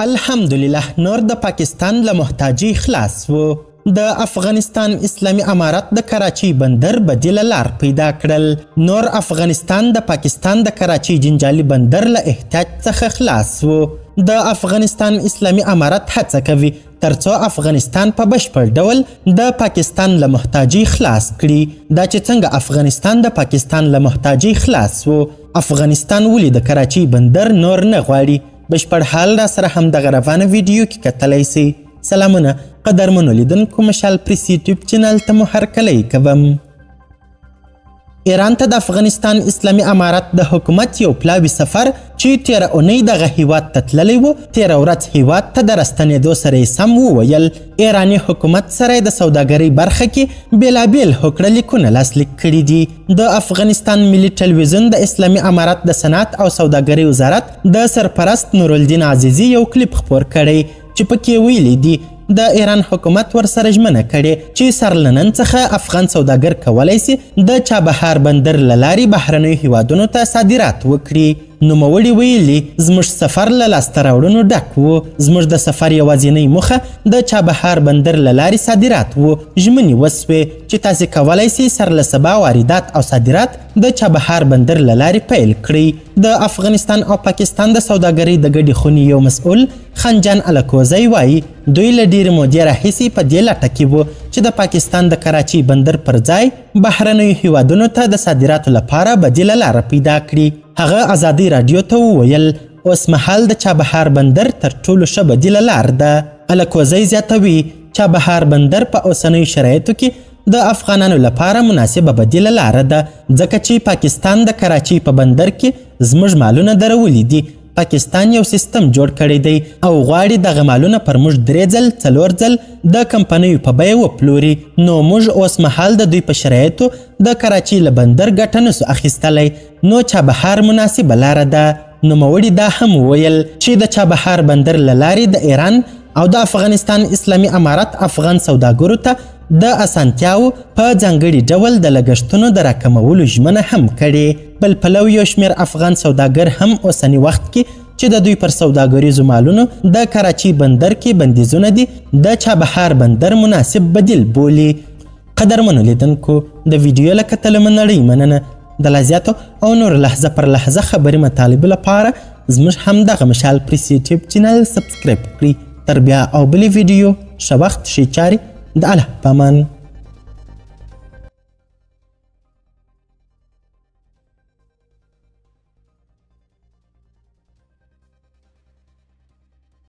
الحمدلله نور د پاکستان له محتاجی خلاص وو. د افغانستان اسلامی امارت د کراچی بندر بدیله لار پیدا کړل. نور افغانستان د پاکستان د کراچی جنجالي بندر له احتیاج څخه خلاص وو. د افغانستان اسلامی امارت هڅه کوي ترڅو افغانستان په بشپړ ډول د پاکستان له محتاجی خلاص کړي. دا چې څنګه افغانستان د پاکستان له محتاجی خلاص وو. افغانستان ولې د کراچی بندر نور نه غواړي؟ بشپړ حال را سره هم دغه روانه ویډیو کې کتلی سئ. سلامونه قدرمنو لیدونکو، مشال پریس یوټیوب چینل ته مو هرکلی کوم. ایران ته د افغانستان اسلامی امارت د حکومت یو پلاوي سفر چې تیره اونۍ دغه هیواد ته تللی و، تیره ورځ هیواد ته د راستنېدو سره یې سم وویل. ایراني حکومت سره د سوداګرۍ برخه کې بېلابېل هوکړه لیکونه لاسلیک کړي دي. د افغانستان ملي ټلویزیون د اسلامي امارت د صنعت او سوداګرۍ وزارت د سرپرست نورالدین عزیزي یو کلیپ خپور کړی چې پکې ویلي دي د ایران حکومت ورسره ژمنه کړې چې سر له نن څخه افغان سوداګر کولی سي د چابهار بندر له لارې بهرنیو هیوادونو ته صادرات وکړي. نوموړي ویلي زموږ سفر له لاسته راوړنو ډک و. زموږ د سفر یوازینۍ موخه د چابهار بندر له لارې صادرات و. ژمنې وسوې چې تاسې کولی سئ سر له سبا واردات او صادرات د چابهار بندر له لارې پیل کړئ. د افغانستان او پاکستان د سوداګرۍ د ګډې خونې یو مسؤل خنجان الکوزی وایي دوی له ډېرې مودې راهیسې په دې لټه کې وو چې د پاکستان د کراچۍ بندر پر ځای بهرنیو هیوادونو ته د صادراتو لپاره بدیله لاره پیدا کړي. هغه ازادۍ راډیو ته وویل اوس مهال د چابهار بندر تر ټولو ښه بدیله لار ده. الکوزی زیاتوي چابهار بندر په اوسنیو شرایطو کې د افغانانو لپاره مناسبه بدیله لاره ده ځکه چې پاکستان د کراچۍ په بندر کې زموږ مالونه درولی دي. پاکستان یو سیستم جوړ کړی دی او غواړي دغه مالونه پر موږ 3 ځل 4 ځل د کمپنیو په بیه وپلوري. نو موږ اوس مهال د دوی په شرایطو د کراچۍ له بندر ګټه نسو اخیستلی، نو چابهار مناسبه لاره ده. نوموړي دا هم وویل چې د چابهار بندر له لارې د ایران او د افغانستان اسلامي امارت افغان سوداګرو ته د اسانتیاو په ځانګړي ډول د لګښتونو د راکمولو ژمنه هم کړې. بل پلو یو شمېر افغان سوداګر هم اوسني وخت کې چې د دوی پر سوداګریزو مالونو د کراچۍ بندر کې بندیزونه دي د چابهار بندر مناسب بدیل بولي. قدرمنو لیدونکو، د ویډیو له کتلو مو نړۍ مننه. د لا زیاتو او نور لحظه پر لحظه خبري مطالبو لپاره زموږ همدغه مشال پریس یوټیوب چینل سبسکرایب کړئ. تر بیا او بلې ویډیو ښه وخت ښې چارې. د الله په امان.